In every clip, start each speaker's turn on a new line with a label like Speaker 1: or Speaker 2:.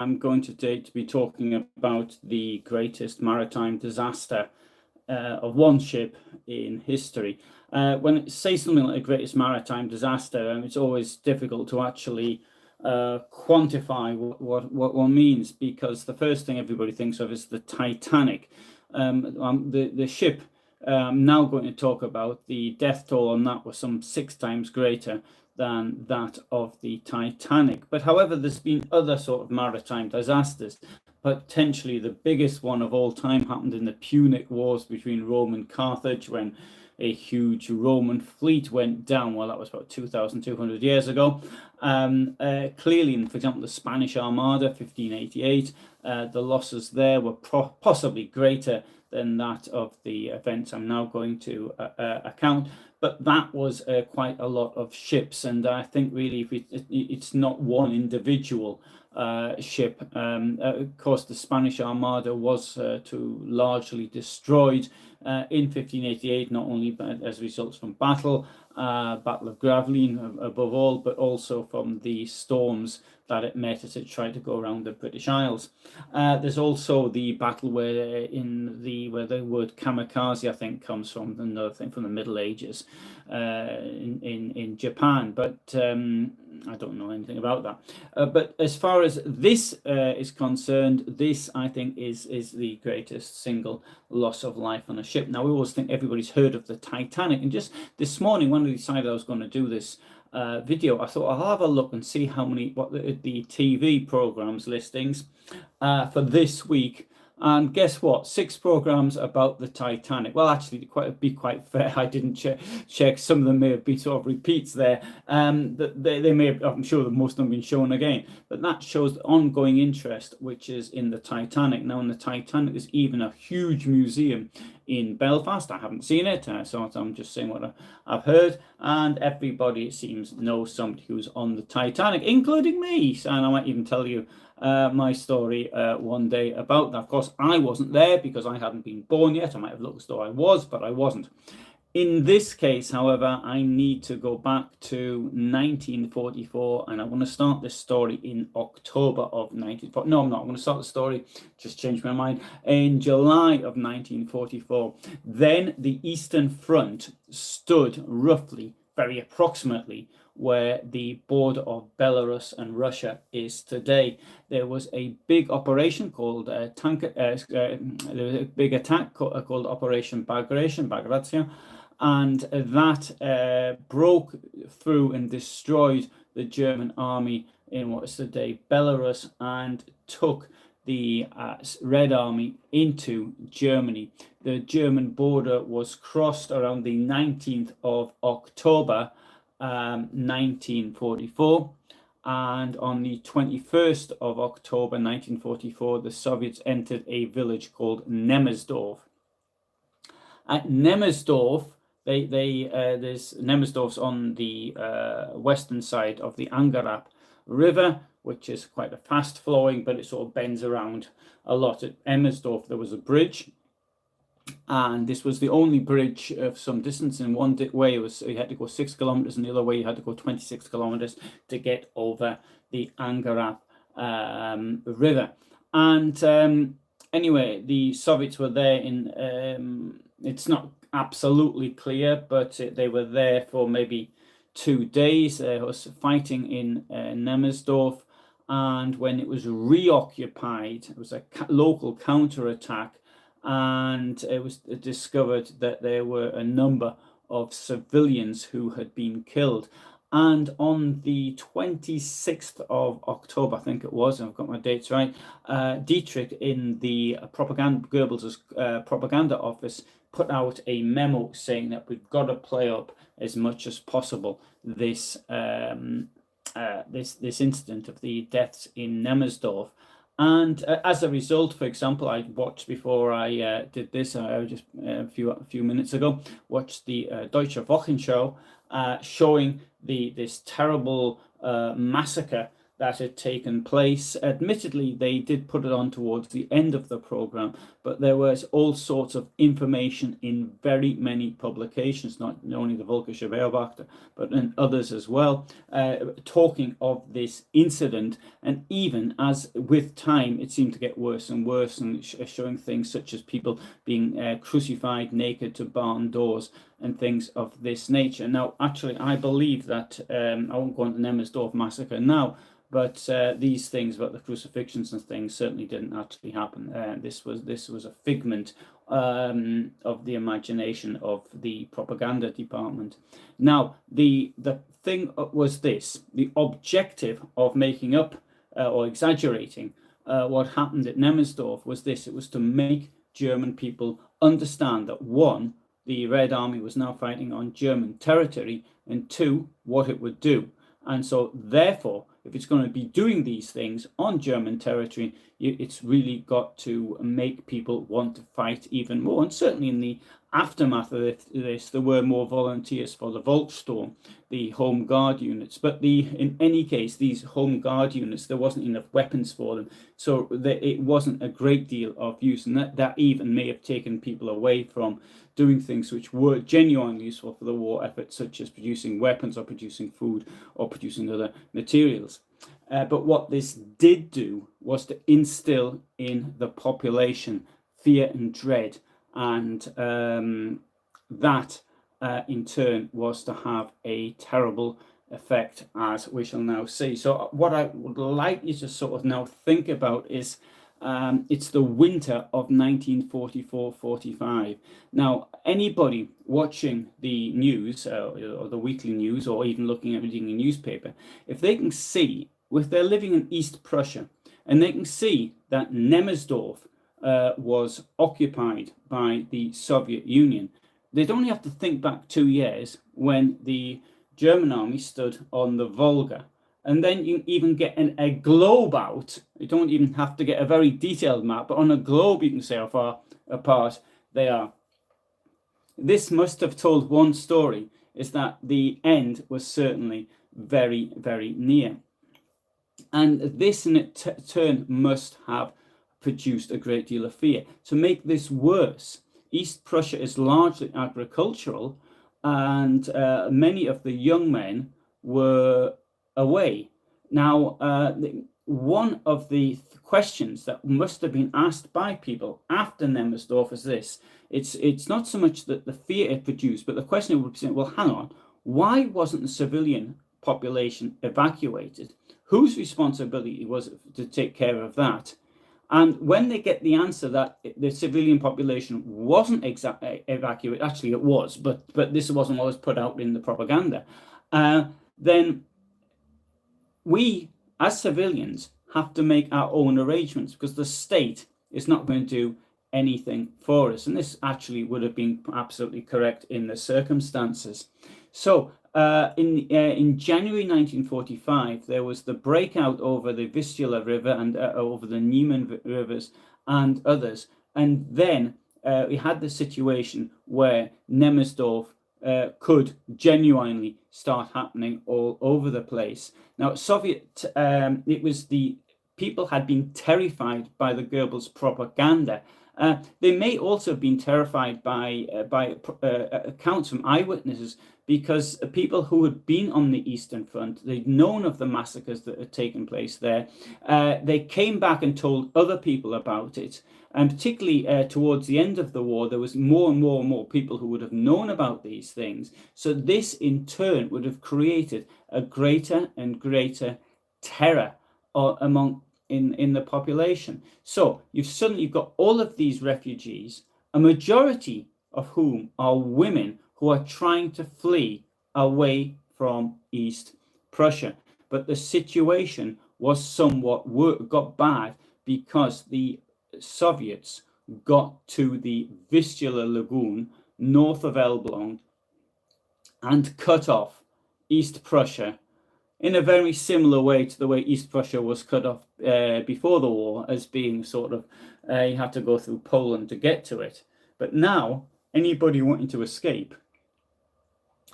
Speaker 1: I'm going today to be talking about the greatest maritime disaster of one ship in history. When it says something like the greatest maritime disaster, it's always difficult to actually quantify what one means, because the first thing everybody thinks of is the Titanic. The ship I'm now going to talk about, the death toll on that was some 6 times greater than that of the Titanic. But however, there's been other sort of maritime disasters. Potentially the biggest one of all time happened in the Punic Wars between Rome and Carthage, when a huge Roman fleet went down. Well, that was about 2,200 years ago. Clearly, for example, the Spanish Armada, 1588, the losses there were possibly greater than that of the events I'm now going to account. But that was quite a lot of ships, and I think really it's not one individual ship. Of course, the Spanish Armada was largely destroyed in 1588, not only as results from Battle of Gravelines above all, but also from the storms that it met as it tried to go around the British Isles. There's also the battle where the word kamikaze, I think, comes from, another thing from the Middle Ages in Japan, but I don't know anything about that. But as far as this is concerned, this I think is the greatest single loss of life on a ship. Now, we always think everybody's heard of the Titanic, and just this morning when I decided I was going to do this video, I thought I'll have a look and see what the TV programs listings for this week. And guess what? 6 programs about the Titanic. Well, actually, be quite fair, I didn't check. Some of them may have been sort of repeats there. They may have, I'm sure that most of them have been shown again. But that shows the ongoing interest which is in the Titanic. Now, in the Titanic, there's even a huge museum in Belfast. I haven't seen it, so I'm just saying what I've heard. And everybody, it seems, knows somebody who's on the Titanic, including me. And I might even tell you my story one day about that. Of course, I wasn't there because I hadn't been born yet. I might have looked as though I was, but I wasn't. In this case, however, I need to go back to 1944, and I want to start this story in October of 1944. No, I'm not. I'm going to start the story, just changed my mind, in July of 1944. Then the Eastern Front stood roughly, very approximately, where the border of Belarus and Russia is today. There was a big operation called there was a big attack called Operation Bagration, and that broke through and destroyed the German army in what is today Belarus, and took the Red Army into Germany. The German border was crossed around the 19th of October 1944, and on the 21st of October 1944, the Soviets entered a village called Nemmersdorf. At Nemmersdorf, there's Nemmersdorf's on the western side of the Angarab River, which is quite a fast flowing, but it sort of bends around a lot. At Nemmersdorf, there was a bridge, and this was the only bridge of some distance. In one way, you had to go 6 kilometers, and the other way you had to go 26 kilometers to get over the Angarab River. And anyway, the Soviets were there in, it's not absolutely clear, but they were there for maybe 2 days. They was fighting in Nemmersdorf, and when it was reoccupied, it was a local counterattack, and it was discovered that there were a number of civilians who had been killed. And on the 26th of October, I think it was, I've got my dates right, Dietrich in the Goebbels' propaganda office put out a memo saying that we've got to play up as much as possible this this incident of the deaths in Nemmersdorf. And as a result, for example, I watched before I did this, just a few minutes ago, watched the Deutsche Wochenschau showing this terrible massacre that had taken place. Admittedly, they did put it on towards the end of the program, but there was all sorts of information in very many publications, not only the Volkische Beobachter, but in others as well, talking of this incident. And even as with time, it seemed to get worse and worse, and showing things such as people being crucified naked to barn doors and things of this nature. Now, actually, I believe that, I won't go on the Nemmersdorf massacre now, but these things about the crucifixions and things certainly didn't actually happen. This was a figment of the imagination of the propaganda department. Now, the thing was this: the objective of making up or exaggerating what happened at Nemmersdorf was this: it was to make German people understand that, one, the Red Army was now fighting on German territory, and two, what it would do. And so, therefore, if it's going to be doing these things on German territory, it's really got to make people want to fight even more. And certainly in the aftermath of this, there were more volunteers for the Volksturm, the Home Guard units. But in any case, these Home Guard units, there wasn't enough weapons for them. So it wasn't a great deal of use. And that even may have taken people away from doing things which were genuinely useful for the war effort, such as producing weapons or producing food or producing other materials. But what this did do was to instill in the population fear and dread, and that in turn was to have a terrible effect, as we shall now see. So what I would like you to sort of now think about is it's the winter of 1944-45. Now, anybody watching the news or the weekly news, or even reading a newspaper, if they can see, if they're living in East Prussia, and they can see that Nemmersdorf was occupied by the Soviet Union, they'd only have to think back 2 years when the German army stood on the Volga. And then you even get a globe out. You don't even have to get a very detailed map, but on a globe you can see how far apart they are. This must have told one story, is that the end was certainly very, very near. And this in turn must have produced a great deal of fear. To make this worse, East Prussia is largely agricultural, and many of the young men were away. Now, one of the questions that must have been asked by people after Nemmersdorf is this: it's not so much that the fear it produced, but the question would be, well, hang on, why wasn't the civilian population evacuated? Whose responsibility was it to take care of that? And when they get the answer that the civilian population wasn't evacuated, actually it was, but this wasn't what was put out in the propaganda, then we, as civilians, have to make our own arrangements, because the state is not going to do anything for us. And this actually would have been absolutely correct in the circumstances. So in January 1945, there was the breakout over the Vistula River and over the Niemen rivers and others. And then we had the situation where Nemmersdorf could genuinely start happening all over the place. Now, it was the people had been terrified by the Goebbels propaganda. They may also have been terrified by accounts from eyewitnesses, because people who had been on the Eastern Front, they'd known of the massacres that had taken place there. They came back and told other people about it. And particularly towards the end of the war, there was more and more and more people who would have known about these things. So this, in turn, would have created a greater and greater terror in the population. So you've suddenly got all of these refugees, a majority of whom are women who are trying to flee away from East Prussia. But the situation was somewhat got bad, because the Soviets got to the Vistula Lagoon north of Elbląg and cut off East Prussia in a very similar way to the way East Prussia was cut off before the war, as being sort of, you had to go through Poland to get to it. But now, anybody wanting to escape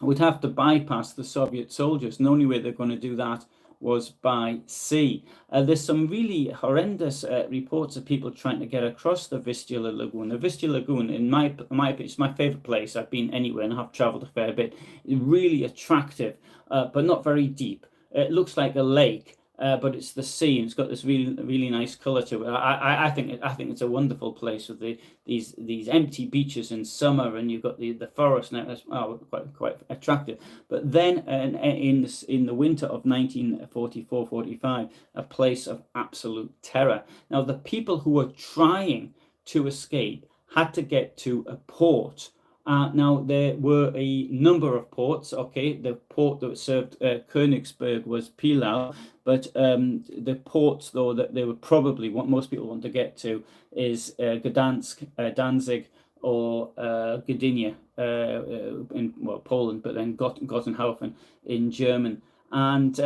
Speaker 1: would have to bypass the Soviet soldiers, and the only way they're going to do that
Speaker 2: was by sea. There's some really horrendous reports of people trying to get across the Vistula Lagoon. The Vistula Lagoon, in my opinion, it's my favorite place. I've been anywhere and I've traveled a fair bit. It's really attractive, but not very deep. It looks like a lake, but it's the sea, and it's got this really nice color to it. I think it's a wonderful place with these empty beaches in summer, and you've got the forest now. That's quite attractive. But then in the winter of 1944-45, a place of absolute terror. Now the people who were trying to escape had to get to a port. Now, there were a number of ports. Okay, the port that served Königsberg was Pilau, but the ports, though, that they would probably what most people want to get to is Gdańsk, Danzig, or Gdynia in Poland, but then Gottenhofen in German. And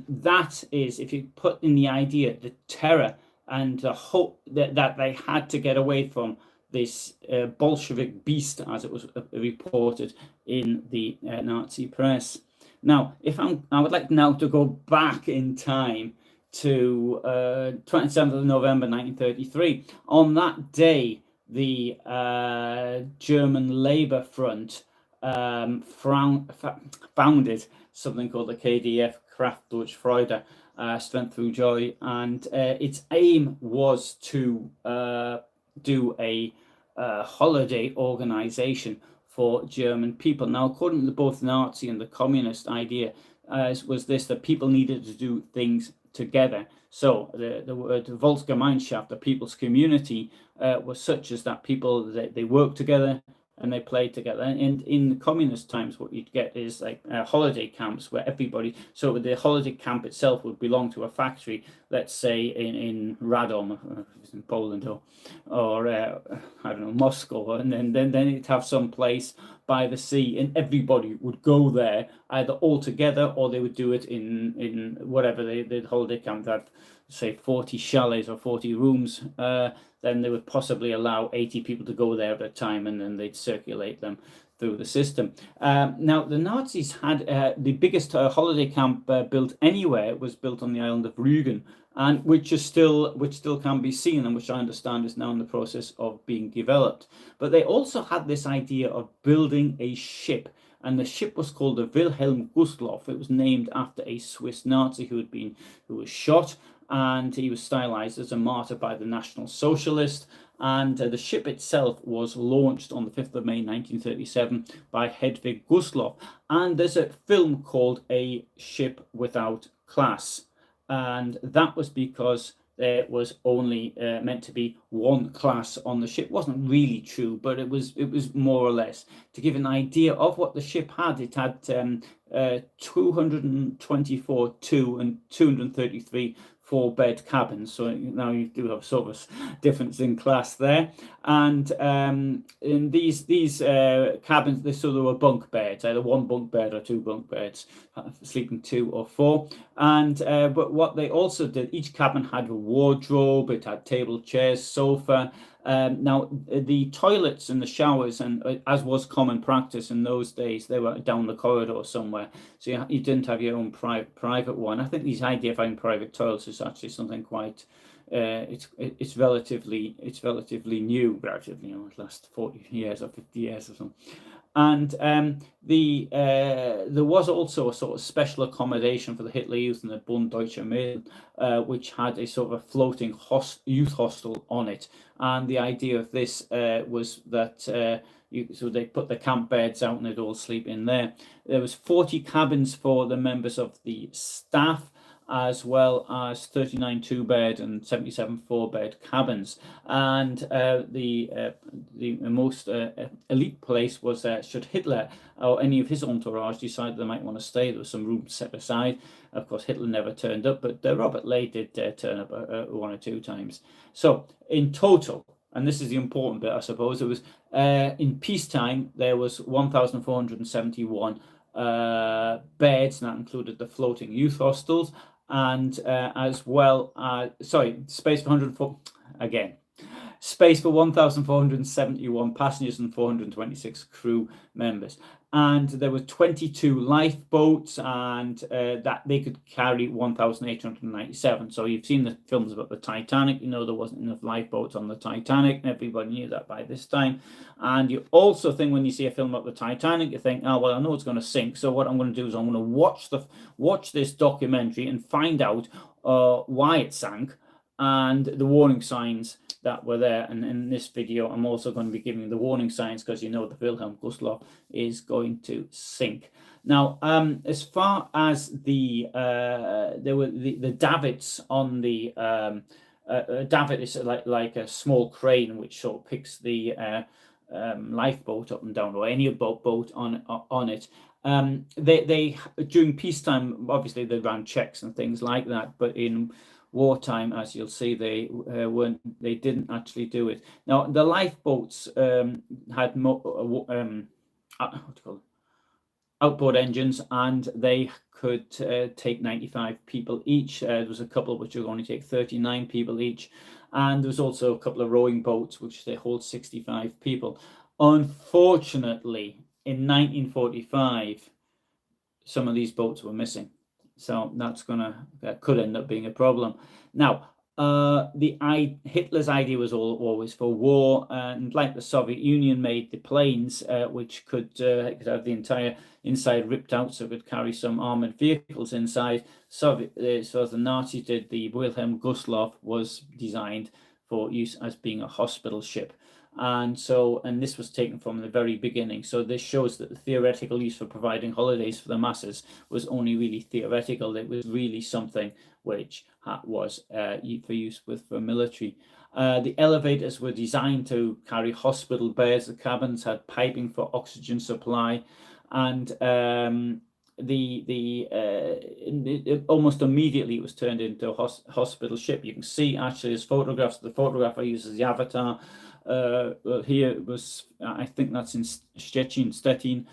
Speaker 2: that is, if you put in the idea, the terror and the hope that they had to get away from this Bolshevik beast, as it was reported in the Nazi press. Now, I would like now to go back in time to 27th of November 1933. On that day, the German Labour Front founded something called the KDF, Kraft durch Freude, Strength Through Joy, and its aim was to do a holiday organization for German people. Now, according to both Nazi and the communist idea, was this, that people needed to do things together. So the word Volksgemeinschaft, the people's community, was such as that people, they work together and they play together. And in the communist times, what you'd get is like holiday camps where everybody, so the holiday camp itself would belong to a factory, let's say in Radom, in Poland, or I don't know, Moscow, and then it'd have some place by the sea, and everybody would go there either all together or they would do it in whatever the holiday camp had, say 40 chalets or 40 rooms. Then they would possibly allow 80 people to go there at a time, and then they'd circulate them through the system. Now, the Nazis had the biggest holiday camp built anywhere was built on the island of Rügen, and which still can be seen, and which I understand is now in the process of being developed. But they also had this idea of building a ship, and the ship was called the Wilhelm Gustloff. It was named after a Swiss Nazi who was shot, and he was stylized as a martyr by the National Socialist. And the ship itself was launched on the 5th of May 1937 by Hedwig Gustloff. And there's a film called A Ship Without Class, and that was because there was only meant to be one class on the ship. It wasn't really true, but it was more or less. To give an idea of what the ship had, it had 224 two and 233 four-bed cabins. So now you do have sort of a difference in class there. And in these cabins, there were bunk beds, either one bunk bed or two bunk beds, sleeping two or four. And but what they also did, each cabin had a wardrobe, it had table, chairs, sofa. Now, the toilets and the showers, and as was common practice in those days, they were down the corridor somewhere. So you didn't have your own private one. I think this idea of having private toilets is actually something quite. It's relatively new, the last 40 years or 50 years or something. And there was also a sort of special accommodation for the Hitler Youth and the Bund Deutscher Mädchen, which had a sort of a floating youth hostel on it. And the idea of this was that so they put the camp beds out and they'd all sleep in there. There was 40 cabins for the members of the staff, as well as 39 two-bed and 77 four-bed cabins. And the most elite place was should Hitler or any of his entourage decide they might want to stay, there was some room set aside. Of course, Hitler never turned up, but Robert Ley did turn up one or two times. So in total, and this is the important bit, I suppose, it was in peacetime, there was 1,471 beds, and that included the floating youth hostels, and as well space for 1,471 passengers and 426 crew members.
Speaker 1: and there were 22 lifeboats, and that they could carry 1,897. So you've seen the films about the Titanic. You know there wasn't enough lifeboats on the Titanic, and everybody knew that by this time. And you also think when you see a film about the Titanic, you think, oh well, I know it's going to sink. So what I'm going to do is I'm going to watch this documentary and find out why it sank and the warning signs that were there. And in this video, I'm also going to be giving the warning signs, because you know the Wilhelm Gustloff is going to sink. Now, as far as there were the davits on the davit is like a small crane which sort of picks the lifeboat up and down, or any boat on it. They during peacetime, obviously they ran checks and things like that, but in wartime, as you'll see, they didn't actually do it. Now the lifeboats had outboard engines, and they could take 95 people each. There was a couple which would only take 39 people each, and there was also a couple of rowing boats which they hold 65 people. Unfortunately, in 1945, some of these boats were missing. So that could end up being a problem. Now, Hitler's idea was always for war, and like the Soviet Union made the planes, which could have the entire inside ripped out, so it could carry some armored vehicles inside. So the Nazis did. The Wilhelm Gustloff was designed for use as being a hospital ship. And this was taken from the very beginning. So this shows that the theoretical use for providing holidays for the masses was only really theoretical. It was really something which was for use for military. The elevators were designed to carry hospital beds. The cabins had piping for oxygen supply, and almost immediately it was turned into a hospital ship. You can see actually there's photographs. The photographer uses the avatar. Here it was, I think that's in Stettin in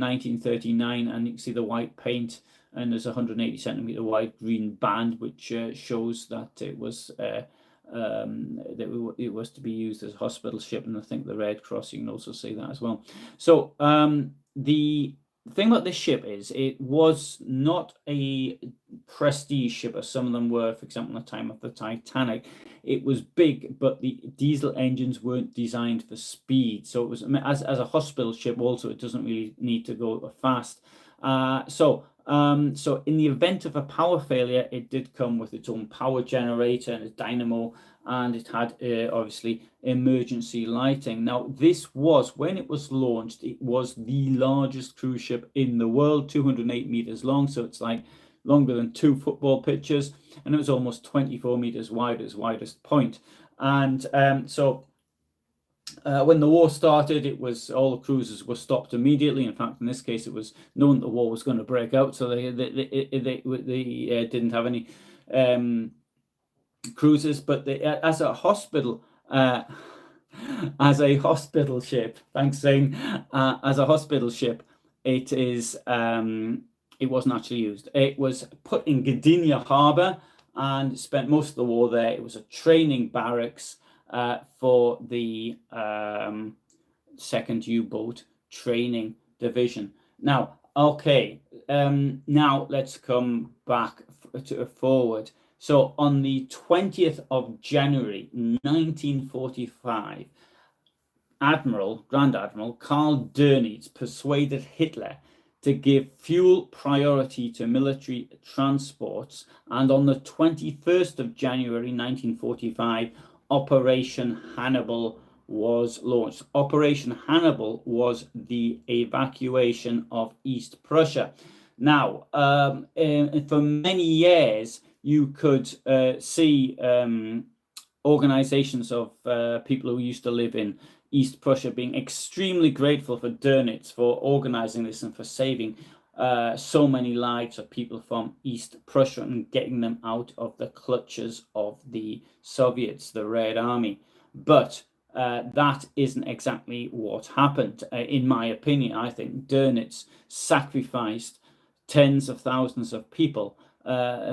Speaker 1: 1939, and you can see the white paint, and there's a 180 centimeter wide green band which shows that it was it was to be used as a hospital ship. And I think the Red Cross, you can also see that as well. So the thing about this ship is it was not a prestige ship as some of them were, for example, at the time of the Titanic. It was big, but the diesel engines weren't designed for speed. So it was, as a hospital ship also, it doesn't really need to go fast. So in the event of a power failure, it did come with its own power generator and a dynamo, and it had obviously emergency lighting. Now this was, when it was launched, it was the largest cruise ship in the world, 208 meters long, so it's like longer than 2 football pitches, and it was almost 24 meters wide at its widest point. And when the war started, it was all the cruises were stopped immediately. In fact, in this case, it was known the war was going to break out, so they didn't have any cruises. But as a hospital ship, thanks, Zane. As a hospital ship, it is it wasn't actually used. It was put in Gdynia Harbour and spent most of the war there. It was a training barracks for the 2nd U-boat training division. Now, okay, now let's come back forward. So on the 20th of January 1945, Grand Admiral Karl Dönitz persuaded Hitler to give fuel priority to military transports, and on the 21st of January 1945, Operation Hannibal was launched. Operation Hannibal was the evacuation of East Prussia. Now, for many years, you could see organizations of people who used to live in East Prussia being extremely grateful for Dönitz for organizing this and for saving so many lives of people from East Prussia and getting them out of the clutches of the Soviets, the Red Army. But that isn't exactly what happened. In my opinion, I think Dönitz sacrificed tens of thousands of people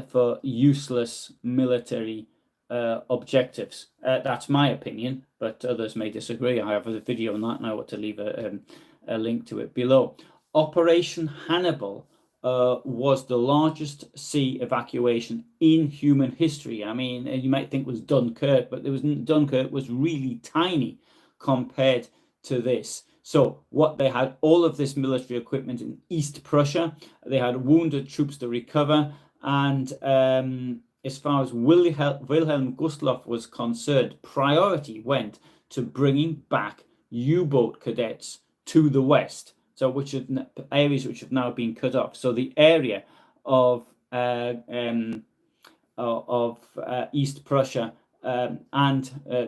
Speaker 1: for useless military objectives. That's my opinion, but others may disagree. I have a video on that, and I want to leave a link to it below.
Speaker 2: Operation Hannibal was the largest sea evacuation in human history. I mean, you might think it was Dunkirk, but Dunkirk was really tiny compared to this. So what they had, all of this military equipment in East Prussia, they had wounded troops to recover, and as far as Wilhelm Gustloff was concerned, priority went to bringing back U-boat cadets to the west. So areas which have now been cut off. So the area of East Prussia and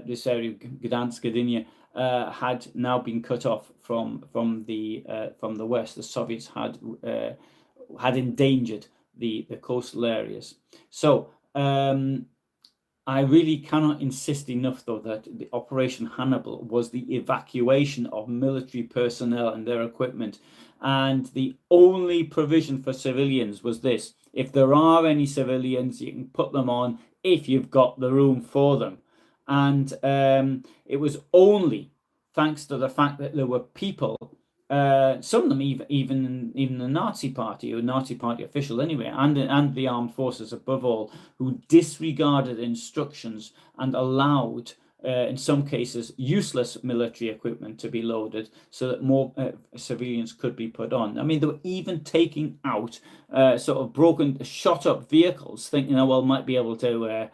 Speaker 2: this area of Gdańsk, Gdynia, had now been cut off from the west. The Soviets had endangered the coastal areas. So I really cannot insist enough, though, that the Operation Hannibal was the evacuation of military personnel and their equipment, and the only provision for civilians was this: if there are any civilians, you can put them on if you've got the room for them. And it was only thanks to the fact that there were people, some of them even the Nazi Party, or Nazi Party official anyway, and the armed forces above all, who disregarded instructions and allowed, in some cases, useless military equipment to be loaded so that more civilians could be put on. I mean, they were even taking out sort of broken, shot up vehicles, thinking, oh, well, might be able to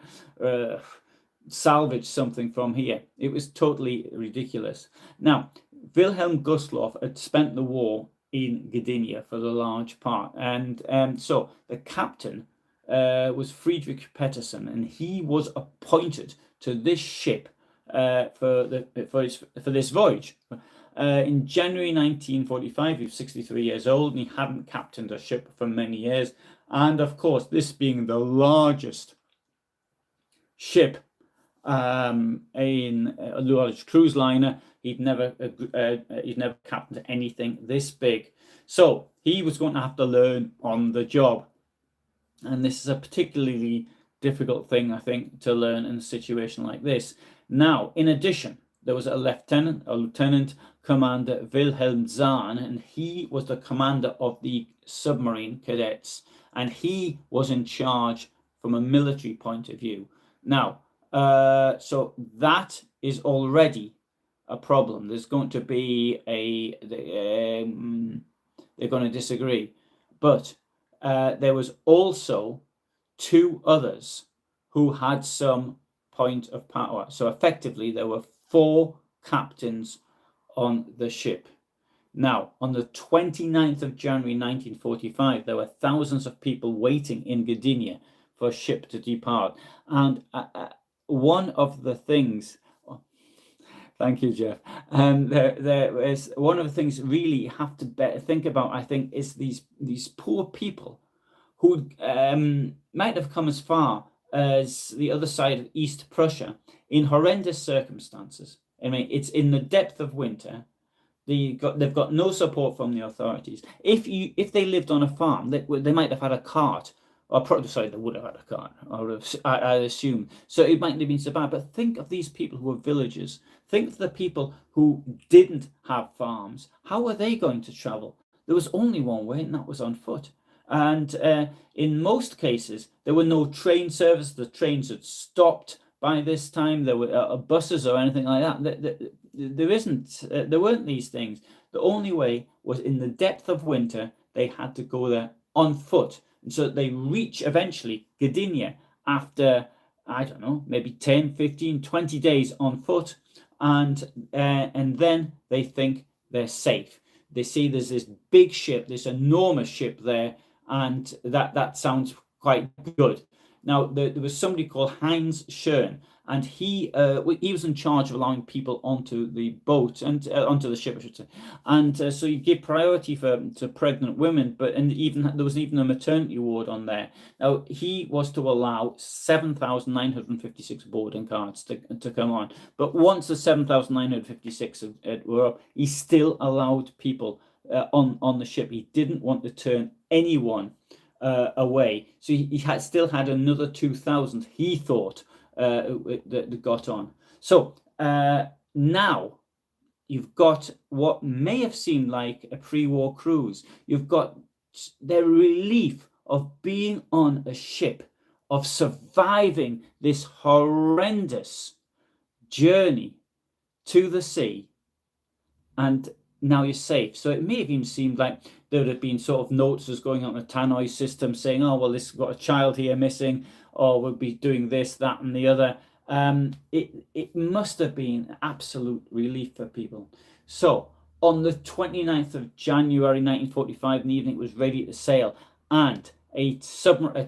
Speaker 2: salvage something from here. It was totally ridiculous. Now, Wilhelm Gustloff had spent the war in Gdynia for the large part, and so the captain was Friedrich Petersen, and he was appointed to this ship for this voyage. In January 1945, he was 63 years old, and he hadn't captained a ship for many years. And of course, this being the largest ship in a large cruise liner, he'd never captained anything this big. So he was going to have to learn on the job, and this is a particularly difficult thing, I think, to learn in a situation like this. Now, in addition, there was a lieutenant commander, Wilhelm Zahn, and he was the commander of the submarine cadets, and he was in charge from a military point of view. Now, so that is already a problem. There's going to be they're going to disagree, but there was also two others who had some point of power. So effectively, there were 4 captains on the ship. Now, on the 29th of January 1945, there were thousands of people waiting in Gdynia for a ship to depart. And one of the things, thank you, Jeff. There is one of the things really you have to think about, I think, is these poor people who might have come as far as the other side of East Prussia in horrendous circumstances. I mean, it's in the depth of winter. They've got no support from the authorities. If they lived on a farm, they might have had a cart. Or probably, sorry, they would have had a cart, I assume. So it mightn't have been so bad. But think of these people who were villagers. Think of the people who didn't have farms. How were they going to travel? There was only one way, and that was on foot. And in most cases, there were no train service. The trains had stopped by this time. There were buses or anything like that. There weren't these things. The only way was in the depth of winter, they had to go there on foot. And so they reach eventually Gdynia after, I don't know, maybe 10, 15, 20 days on foot. And then they think they're safe. They see there's this big ship, this enormous ship there, and that sounds quite good. Now, there was somebody called Heinz Schön, and he was in charge of allowing people onto the boat and onto the ship, I should say. And so you give priority to pregnant women, there was even a maternity ward on there. Now, he was to allow 7,956 boarding cards to come on. But once the 7,956 were up, he still allowed people on the ship. He didn't want to turn anyone away. So he still had another 2,000, he thought, that got on. So now
Speaker 1: you've got what may have seemed like a pre-war cruise. You've got the relief of being on a ship, of surviving this horrendous journey to the sea, and now you're safe. So it may have even seemed like there would have been sort of notices going on the tannoy system saying, oh, well, this has got a child here missing, or we'll be doing this, that, and the other. It must have been absolute relief for people. So on the 29th of January 1945 in the evening, it was ready to sail, and a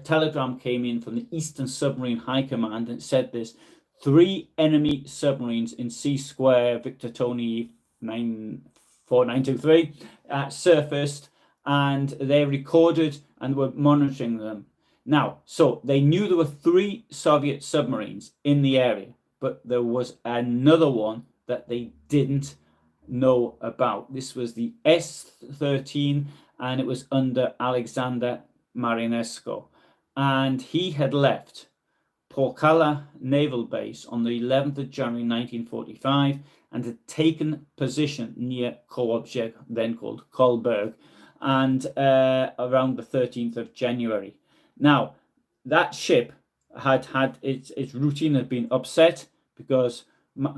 Speaker 1: telegram came in from the Eastern Submarine High Command, and it said this: 3 enemy submarines in C square Victor Tony 94923 surfaced, and they recorded and were monitoring them. Now, so they knew there were 3 Soviet submarines in the area, but there was another one that they didn't know about. This was the S-13, and it was under Alexander Marinesco, and he had left Porkala Naval Base on the 11th of January 1945 and had taken position near Kołobrzeg, then called Kolberg, and around the 13th of January. Now, that ship had its routine had been upset because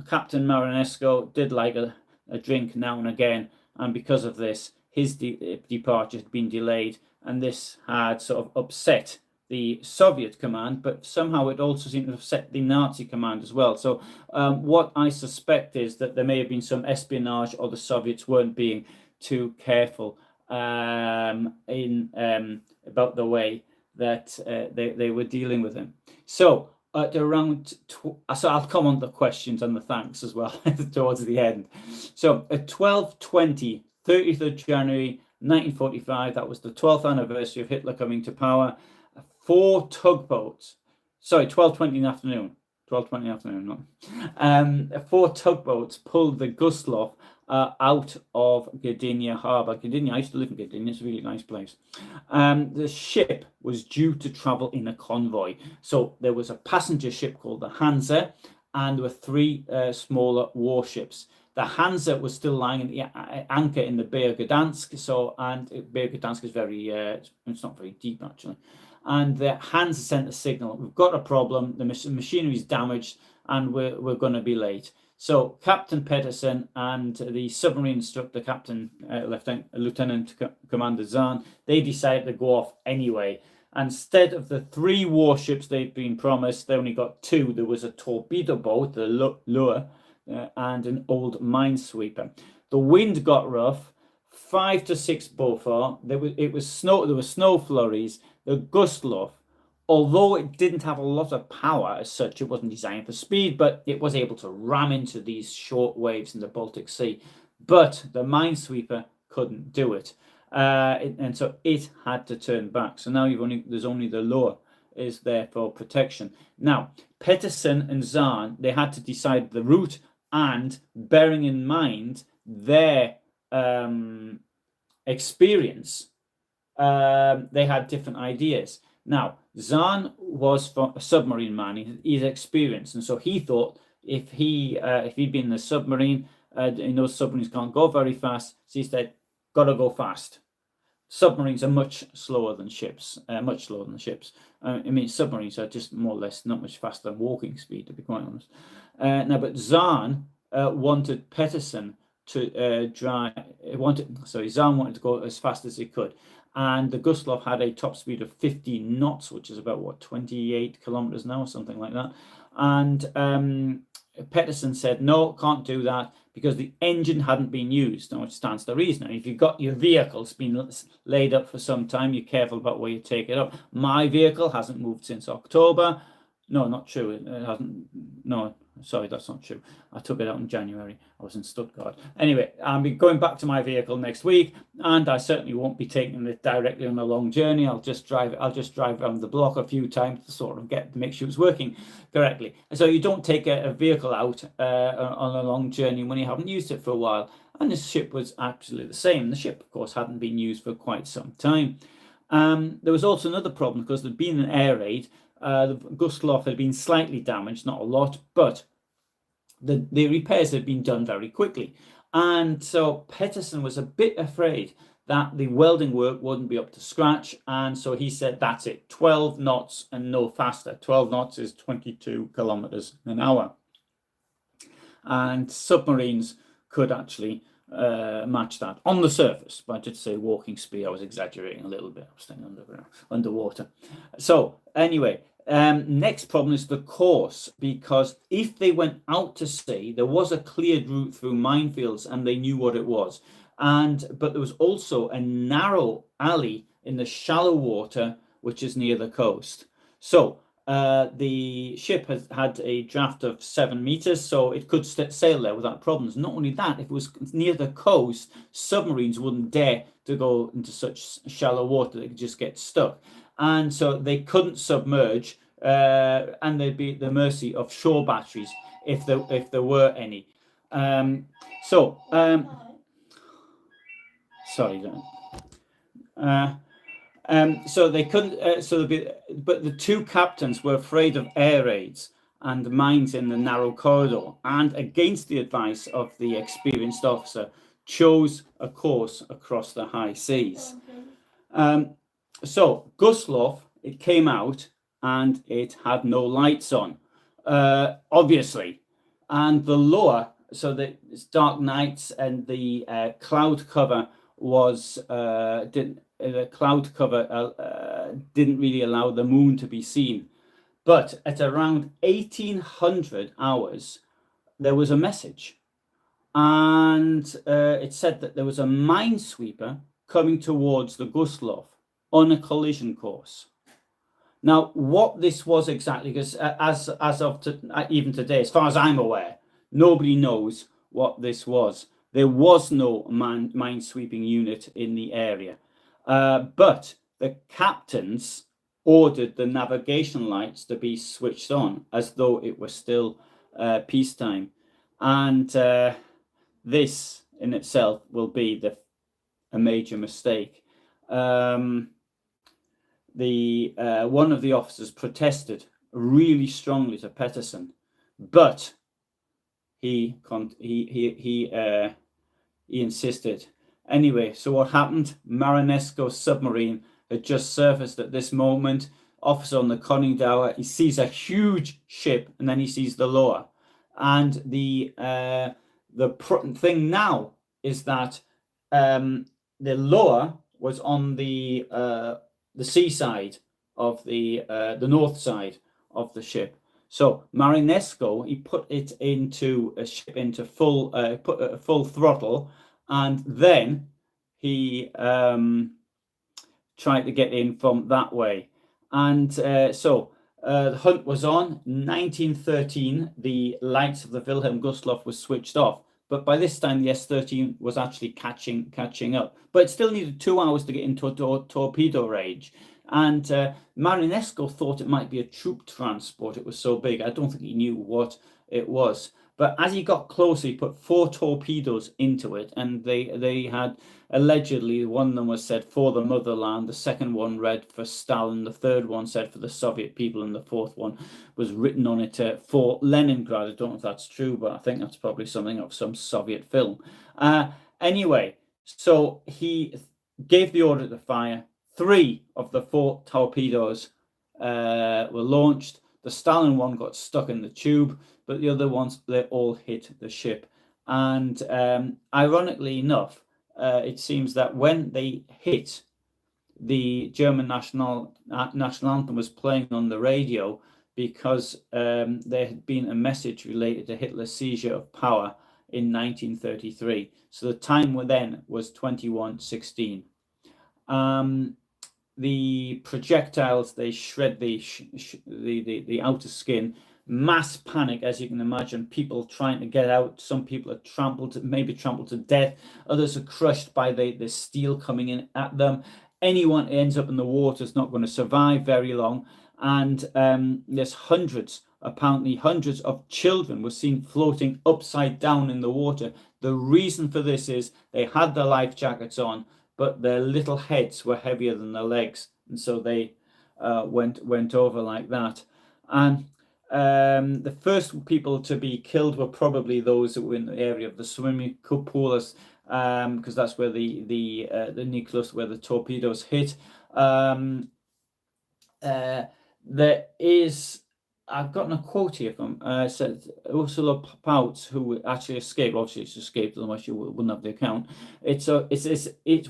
Speaker 1: Captain Marinesco did like a drink now and again, and because of this, his departure had been delayed, and this had sort of upset the Soviet command, but somehow it also seemed to upset the Nazi command as well. So what I suspect is that there may have been some espionage, or the Soviets weren't being too careful about the way that they were dealing with him. So at around, so I'll come on to the questions and the thanks as well towards the end. So at 12:20, 30th of January 1945, that was the 12th anniversary of Hitler coming to power, 4 tugboats, sorry, 12:20 in the afternoon, 12:20 in the afternoon, no. 4 tugboats pulled the Gustloff out of Gdynia harbour. Gdynia, I used to live in Gdynia, it's a really nice place. The ship was due to travel in a convoy. So there was a passenger ship called the Hansa, and there were 3 smaller warships. The Hansa was still lying at the anchor in the Bay of Gdańsk. And Bay of Gdańsk is very, it's not very deep actually. And the Hansa sent a signal: we've got a problem, the machinery is damaged, and we're going to be late. So Captain Peterson and the submarine instructor, Lieutenant Commander Zahn, they decided to go off anyway. Instead of the 3 warships they'd been promised, they only got 2. There was a torpedo boat, the Lure, and an old minesweeper. The wind got rough, 5 to 6 Beaufort. There were snow flurries. The Gustloff, although it didn't have a lot of power as such, it wasn't designed for speed, but it was able to ram into these short waves in the Baltic Sea. But the minesweeper couldn't do it, and so it had to turn back. So now there's only the Lure is there for protection. Now Peterson and Zahn, they had to decide the route, and bearing in mind their experience, they had different ideas. Now, Zahn was a submarine man. He's experienced, and so he thought if he'd been in a submarine, those submarines can't go very fast. So he said, "Got to go fast." Submarines are much slower than ships. I mean, submarines are just more or less not much faster than walking speed, to be quite honest. But Zahn wanted Peterson to Zahn wanted to go as fast as he could. And the Gustloff had a top speed of 15 knots, which is about 28 kilometers an hour, something like that. And Peterson said, no, can't do that because the engine hadn't been used. Now, it stands to reason. If you've got your vehicle's been laid up for some time, you're careful about where you take it up. My vehicle hasn't moved since October. No, not true. It hasn't. No, sorry, that's not true. I took it out in January. I was in Stuttgart. Anyway, I'll be going back to my vehicle next week, and I certainly won't be taking it directly on a long journey. I'll just drive around the block a few times to sort of make sure it's working correctly. And so you don't take a vehicle out on a long journey when you haven't used it for a while. And this ship was absolutely the same. The ship, of course, hadn't been used for quite some time. There was also another problem because there'd been an air raid. The Gustloff had been slightly damaged, not a lot, but the repairs had been done very quickly. And so Peterson was a bit afraid that the welding work wouldn't be up to scratch. And so he said, that's it, 12 knots and no faster. 12 knots is 22 kilometers an hour. And submarines could actually match that on the surface. But I did say walking speed, I was exaggerating a little bit. I was staying underwater. So anyway, next problem is the course, because if they went out to sea, there was a cleared route through minefields and they knew what it was. But there was also a narrow alley in the shallow water, which is near the coast. So the ship has had a draft of 7 meters, so it could sail there without problems. Not only that, if it was near the coast, submarines wouldn't dare to go into such shallow water; they could just get stuck. And so they couldn't submerge, and they'd be at the mercy of shore batteries if there were any. Sorry. So they couldn't. But the 2 captains were afraid of air raids and mines in the narrow corridor, and against the advice of the experienced officer, chose a course across the high seas. So Gustloff, it came out and it had no lights on, obviously, and the lower, so it's dark nights and the cloud cover didn't really allow the moon to be seen. But at around 1800 hours, there was a message, and it said that there was a minesweeper coming towards the Gustloff on a collision course. Now, what this was exactly, because as of even today, as far as I'm aware, nobody knows what this was. There was no minesweeping unit in the area, but the captains ordered the navigation lights to be switched on as though it was still peacetime, and this in itself will be a major mistake. One of the officers protested really strongly to Peterson, but he insisted. Anyway, so what happened? Marinesko's submarine had just surfaced at this moment. Officer on the conning tower, he sees a huge ship, and then he sees the lower. And the thing now is that the lower was on the seaside of the north side of the ship. So Marinesko, he put it into a ship into full throttle, and then he tried to get in from that way. And so the hunt was on. 1913, the lights of the Wilhelm Gustloff was switched off. But by this time, the S-13 was actually catching up. But it still needed 2 hours to get into torpedo range. And Marinesko thought it might be a troop transport. It was so big. I don't think he knew what it was. But as he got closer, he put 4 torpedoes into it. And they had, allegedly, one of them was said for the motherland. The second one read for Stalin. The third one said for the Soviet people. And the fourth one was written on it for Leningrad. I don't know if that's true, but I think that's probably something of some Soviet film. Anyway, so he gave the order to fire. 3 of the 4 torpedoes were launched. The Stalin one got stuck in the tube, but the other ones, they all hit the ship. And ironically enough, it seems that when they hit, the German national anthem was playing on the radio, because there had been a message related to Hitler's seizure of power in 1933. So the time then was 21:16. The projectiles, they shred the outer skin. Mass panic, as you can imagine. People trying to get out. Some people are maybe trampled to death. Others are crushed by the steel coming in at them. Anyone who ends up in the water is not going to survive very long. And there's apparently hundreds of children were seen floating upside down in the water. The reason for this is they had their life jackets on, but their little heads were heavier than their legs, and so they went over like that. And
Speaker 2: The first people to be killed were probably those that were in the area of the swimming pools, because that's where the nucleus, where the torpedoes hit. There is, I've gotten a quote here from said Ursula Pautz, who actually escaped. Obviously, she escaped, otherwise she wouldn't have the account. It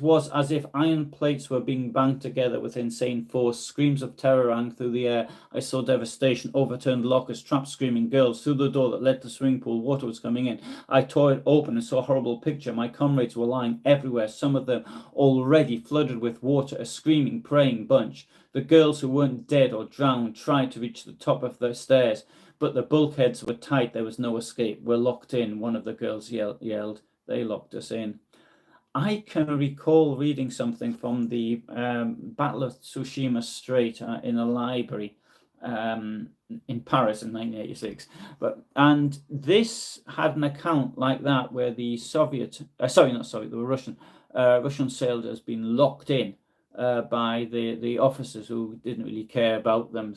Speaker 2: was as if iron plates were being banged together with insane force. Screams of terror rang through the air. I saw devastation, overturned lockers, trapped screaming girls. Through the door that led to the swimming pool, water was coming in. I tore it open and saw a horrible picture. My comrades were lying everywhere, some of them already flooded with water, a screaming, praying bunch. The girls who weren't dead or drowned tried to reach the top of the stairs, but the bulkheads were tight. There was no escape. We're locked in, one of the girls yelled. They locked us in. I can recall reading something from the Battle of Tsushima Strait in a library in Paris in 1986. And this had an account like that where the Russian sailors been locked in by the officers who didn't really care about them,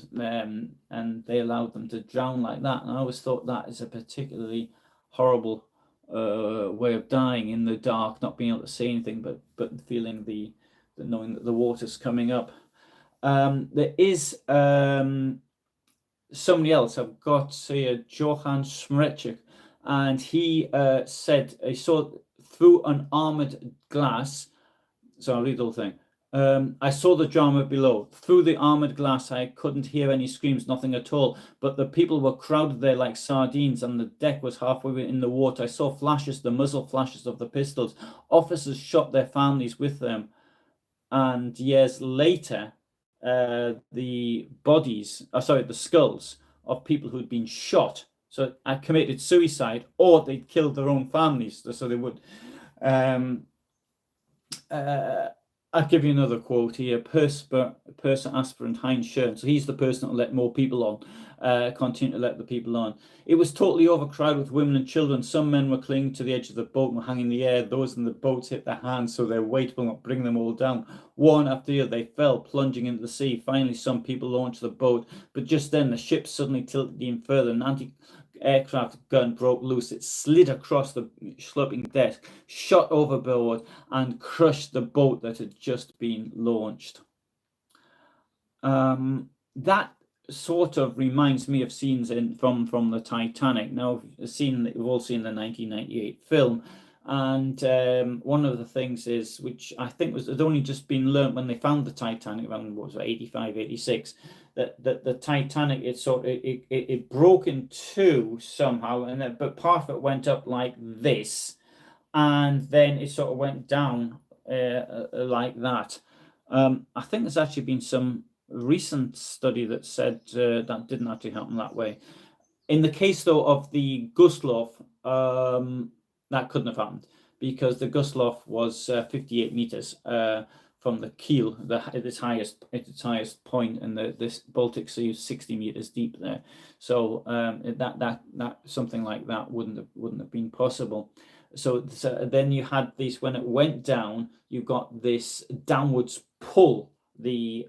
Speaker 2: and they allowed them to drown like that. And I always thought that is a particularly horrible way of dying, in the dark, not being able to see anything, but feeling the knowing that the water's coming up. There is somebody else I've got here, Johann Smrechik, and he said he saw through an armored glass. So I'll read the whole thing. I saw the drama below. Through the armored glass, I couldn't hear any screams, nothing at all. But the people were crowded there like sardines, and the deck was halfway in the water. I saw flashes, the muzzle flashes of the pistols. Officers shot their families with them. And years later, the skulls of people who'd been shot, so had committed suicide, or they'd killed their own families, so they would. I'll give you another quote here. Purser aspirant Heinz Schön. So he's the person that let more people on, continue to let the people on. It was totally overcrowded with women and children. Some men were clinging to the edge of the boat and were hanging in the air. Those in the boats hit their hands so their weight will not bring them all down. One after the other, they fell, plunging into the sea. Finally, some people launched the boat, but just then the ship suddenly tilted even further. An anti-aircraft gun broke loose. It slid across the sloping deck, shot overboard, and crushed the boat that had just been launched. That sort of reminds me of scenes from the Titanic. Now, we've all seen the 1998 film, and one of the things is, which I think had only just been learnt when they found the Titanic around, what was it, 85, 86, that the Titanic, it broke in two somehow, but part of it went up like this, and then it sort of went down like that. I think there's actually been some recent study that said that didn't actually happen that way. In the case, though, of the Gustloff, that couldn't have happened, because the Gustloff was 58 meters from the keel, at its highest point, and this Baltic Sea is 60 meters deep there. So that something like that wouldn't have been possible. So then you had this, when it went down, you got this downwards pull. I've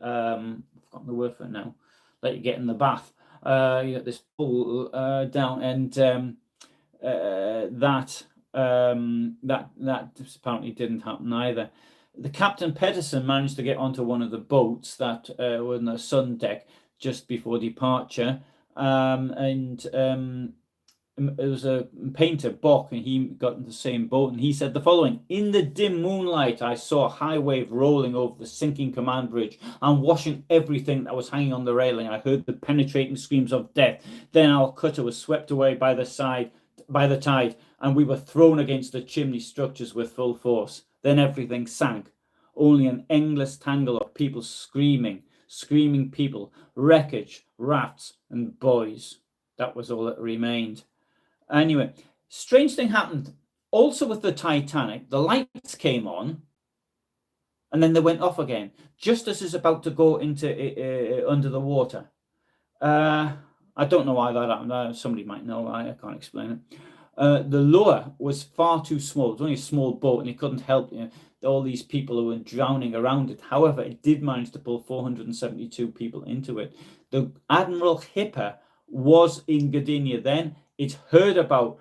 Speaker 2: forgotten the word for it now, like you get in the bath. You got this pull down, and that apparently didn't happen either. The Captain Pedersen managed to get onto one of the boats that were on the sun deck just before departure, and it was a painter, Bock, and he got in the same boat, and he said the following: "In the dim moonlight, I saw a high wave rolling over the sinking command bridge and washing everything that was hanging on the railing. I heard the penetrating screams of death. Then our cutter was swept away by the tide, and we were thrown against the chimney structures with full force. Then everything sank. Only an endless tangle of people screaming people, wreckage, rafts, and boys. That was all that remained." Anyway, strange thing happened also with the Titanic. The lights came on, and then they went off again, just as it's about to go into under the water. I don't know why that happened. Somebody might know. I can't explain it. The lure was far too small. It was only a small boat, and it couldn't help all these people who were drowning around it. However, it did manage to pull 472 people into it. The Admiral Hipper
Speaker 1: was in Gdynia then. It heard about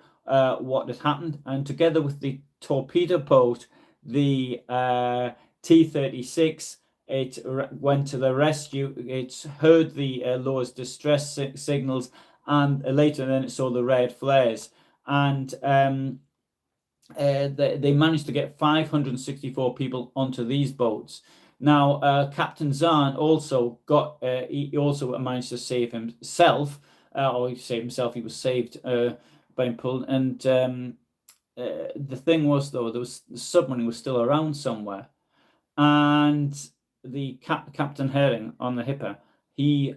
Speaker 1: what had happened, and together with the torpedo boat, the T-36, it went to the rescue. It heard the lowers distress signals, and later then it saw the red flares, and they managed to get 564 people onto these boats. Now, Captain Zahn also he also managed to save himself, or he saved himself. He was saved by Poland. And the thing was, though, the submarine was still around somewhere, and the Captain Herring on the Hipper, he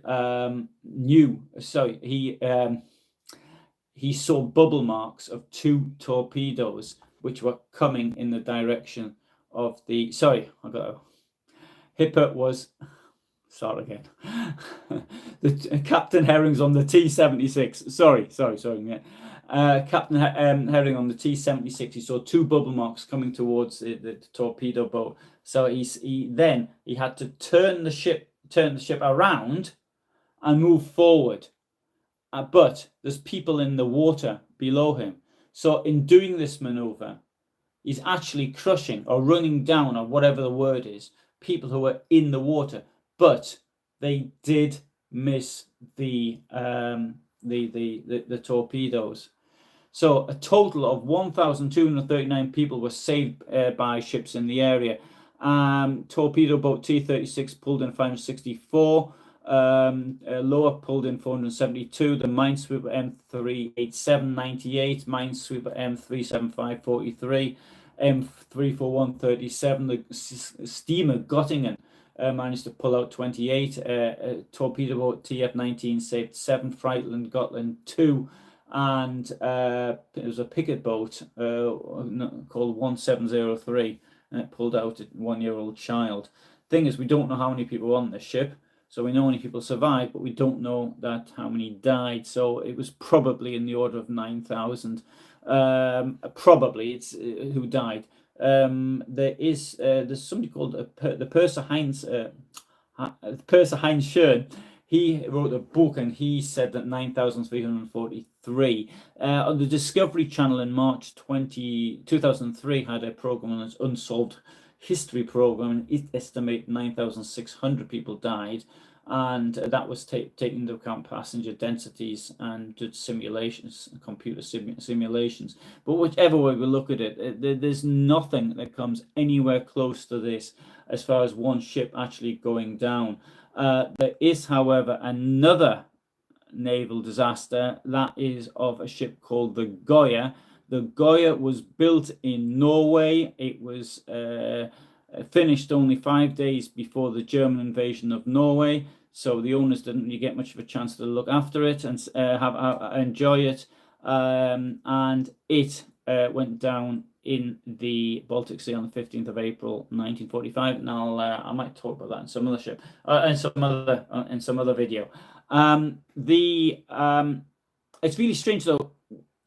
Speaker 1: knew. So he saw bubble marks of 2 torpedoes which were coming in the direction of the. Sorry, I got. Hipper was. Start again. The Captain Herring's on the T-76. Sorry. Yeah. Captain Herring on the T-76. He saw 2 bubble marks coming towards the torpedo boat. So he had to turn the ship around and move forward. But there's people in the water below him. So in doing this maneuver, he's actually crushing or running down, or whatever the word is, people who are in the water. But they did miss the torpedoes. So a total of 1,239 people were saved by ships in the area. Torpedo boat T-36 pulled in 564. Lower pulled in 472. The minesweeper M387 98, minesweeper M375 43, M341 37. The steamer Göttingen managed to pull out 28. Torpedo boat TF-19 saved 7. Friedland Gotland 2, and it was a picket boat called 1703, and it pulled out a 1-year-old child. Thing is, we don't know how many people were on this ship. So we know how many people survived, but we don't know how many died. So it was probably in the order of 9,000. Probably it's who died. There's somebody called the Purser Heinz Schön. He wrote a book, and he said that 9,343. On the Discovery Channel in March 2003 had a program on its Unsolved History program, and it estimated 9,600 people died, and that was taking into account passenger densities and did simulations, computer simulations. But whichever way we look at it, there's nothing that comes anywhere close to this as far as one ship actually going down. There is, however, another naval disaster that is of a ship called the Goya. The Goya was built in Norway. It was finished only 5 days before the German invasion of Norway, so the owners didn't really get much of a chance to look after it and enjoy it. And it went down in the Baltic Sea on the 15th of April 1945, and I might talk about that in some other ship, in some other video. It's really strange though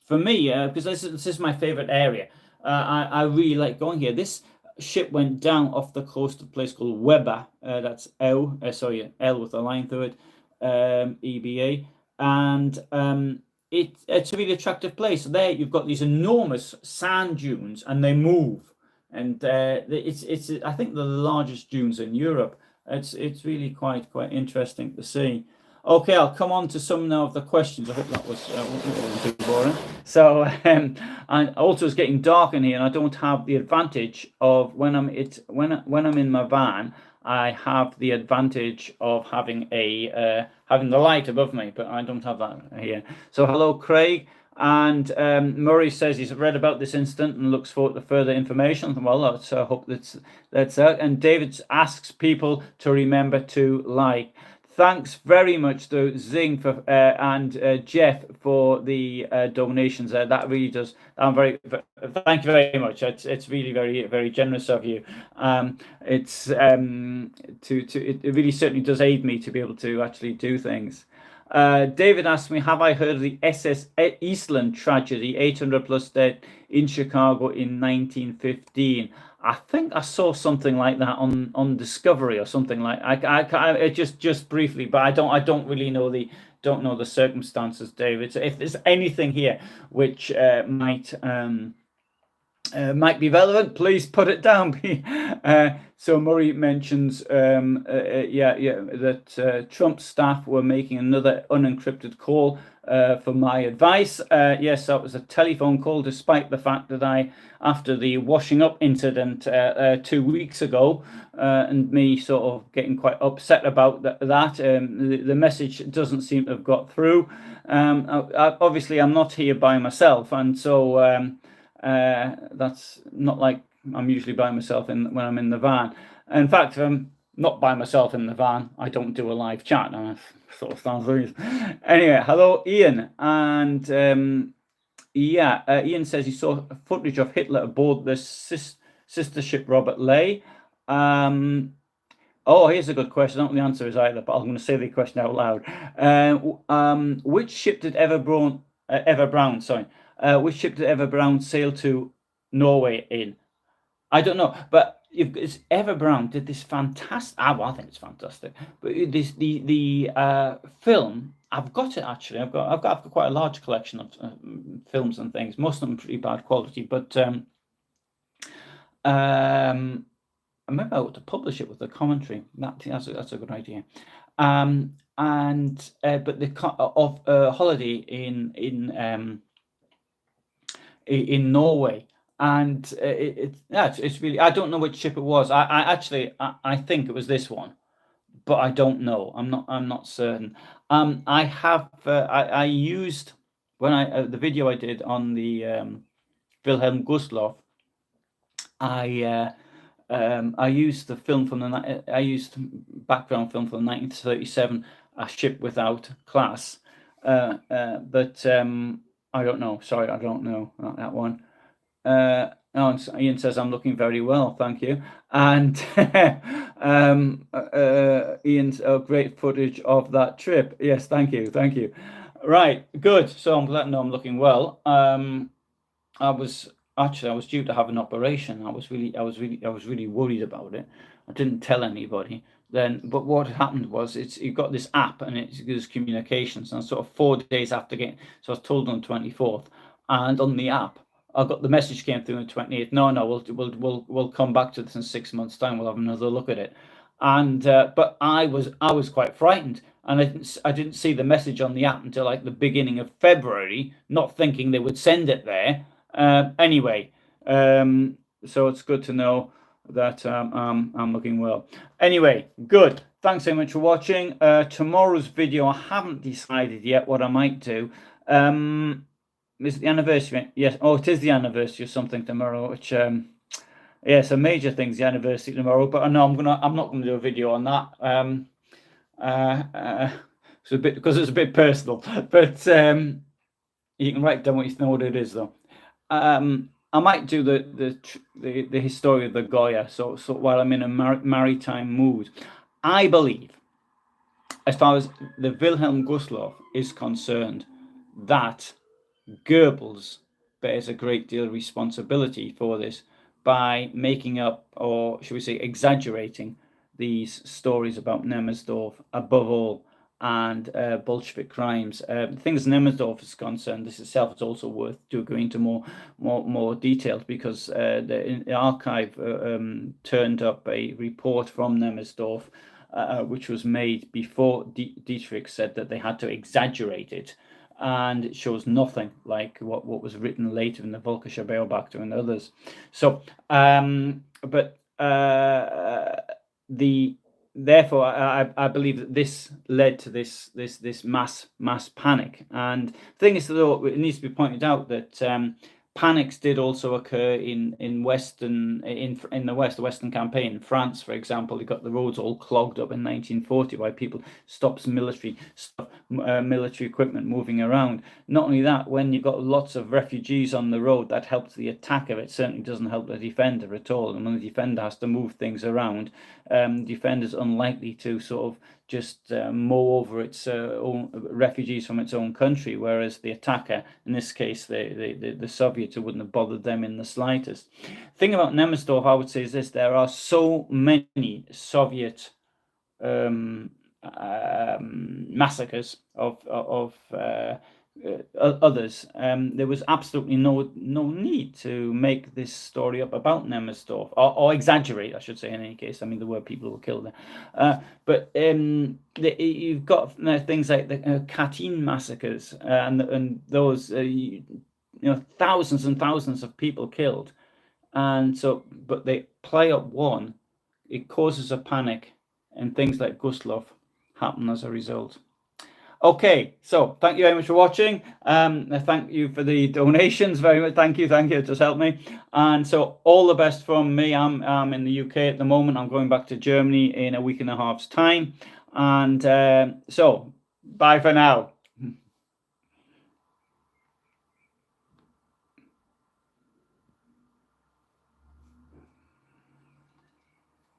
Speaker 1: for me, because this is my favorite area. I really like going here. This ship went down off the coast of a place called Weber. That's L with a line through it, EBA, and it's a really attractive place. There you've got these enormous sand dunes, and they move, and it's I think the largest dunes in Europe. It's really quite interesting to see. Okay, I'll come on to some now of the questions. I hope that wasn't too boring. So, and also it's getting dark in here, and I don't have the advantage of when I'm in my van. I have the advantage of having having the light above me, but I don't have that here. So, hello, Craig. And Murray says he's read about this incident and looks forward to further information. Well, I hope that's and David asks people to remember to like. Thanks very much to Zing for and Jeff for the donations. That really does. Thank you very much. It's really very, very generous of you. It really certainly does aid me to be able to actually do things. David asked me, have I heard of the SS Eastland tragedy, 800 plus dead in Chicago in 1915? I think I saw something like that on Discovery or something like. I just briefly, but I don't really know the don't know the circumstances, David. So if there's anything here which might be relevant, please put it down. So Murray mentions, that Trump's staff were making another unencrypted call for my advice. Yes, that was a telephone call, despite the fact that after the washing up incident 2 weeks ago, and me sort of getting quite upset about that, the message doesn't seem to have got through. Obviously, I'm not here by myself, and so that's not like I'm usually by myself when I'm in the van. In fact, if I'm not by myself in the van, I don't do a live chat. And sort of sounds weird. Anyway, hello, Ian. And Ian says he saw footage of Hitler aboard the sister ship Robert Ley. Here's a good question. I don't know the answer is either, but I'm going to say the question out loud. Which ship did Ever Brown which ship did Ever Brown sail to Norway in? I don't know, but it's Ever Brown did this fantastic. I think it's fantastic. But the film, I've got it actually. I've got quite a large collection of films and things. Most of them pretty bad quality, but I maybe I ought to publish it with a commentary. That's a good idea. But the holiday in Norway, and it's really, I don't know which ship it was. I think it was this one, but I don't know. I'm not certain. I used the video I did on the Wilhelm Gustloff. I used the film background film from 1937, A Ship Without Class, but I don't know. Sorry, I don't know that one. Ian says I'm looking very well, thank you. And Ian's great footage of that trip. Yes, thank you. Right, good. So I'm glad to know I'm looking well. I was due to have an operation. I was really worried about it. I didn't tell anybody then, but what happened was you've got this app and it gives communications, and sort of 4 days after getting, so I was told on the 24th, and on the app I got the message came through on the 28th. No, we'll come back to this in 6 months' time. We'll have another look at it. And but I was quite frightened, and I didn't see the message on the app until like the beginning of February, not thinking they would send it there. Anyway, so it's good to know that I'm looking well. Anyway, good. Thanks so much for watching. Tomorrow's video, I haven't decided yet what I might do. Is it the anniversary? Yes. Oh, it is the anniversary of something tomorrow, which so major things, the anniversary tomorrow. But I know I'm not gonna do a video on that. It's a bit, because it's a bit personal. But you can write down what you know what it is, though. I might do the history of the Goya. So while I'm in a maritime mood, I believe, as far as the Wilhelm Gustloff is concerned, that Goebbels bears a great deal of responsibility for this by making up, or should we say exaggerating, these stories about Nemmersdorf above all, and Bolshevik crimes. Things Nemmersdorf is concerned, this itself is also worth going into more details, because the archive turned up a report from Nemmersdorf, which was made before Dietrich said that they had to exaggerate it, and it shows nothing like what was written later in the Volkischer Beobachter and others. So, therefore, I believe that this led to this mass panic. And the thing is, though, it needs to be pointed out that panics did also occur in the Western campaign. In France, for example, they got the roads all clogged up in 1940 by people stopped military equipment moving around. Not only that, when you've got lots of refugees on the road, that helps the attacker. It certainly doesn't help the defender at all. And when the defender has to move things around, the defender's unlikely to sort of just mow over its own refugees from its own country, whereas the attacker, in this case the Soviets, it wouldn't have bothered them in the slightest. Thing about Nemmersdorf, I would say, is this: there are so many Soviet massacres of others. There was absolutely no need to make this story up about Nemmersdorf, or exaggerate, I should say. In any case, I mean, there were people who were killed there, but you've got things like the Katyn massacres, and those thousands and thousands of people killed, and so, but they play up one, it causes a panic, and things like Gustloff happen as a result. Okay, so thank you very much for watching. Thank you for the donations very much. Thank you. It just helped me. And so all the best from me. I'm in the UK at the moment. I'm going back to Germany in a week and a half's time. And so bye for now.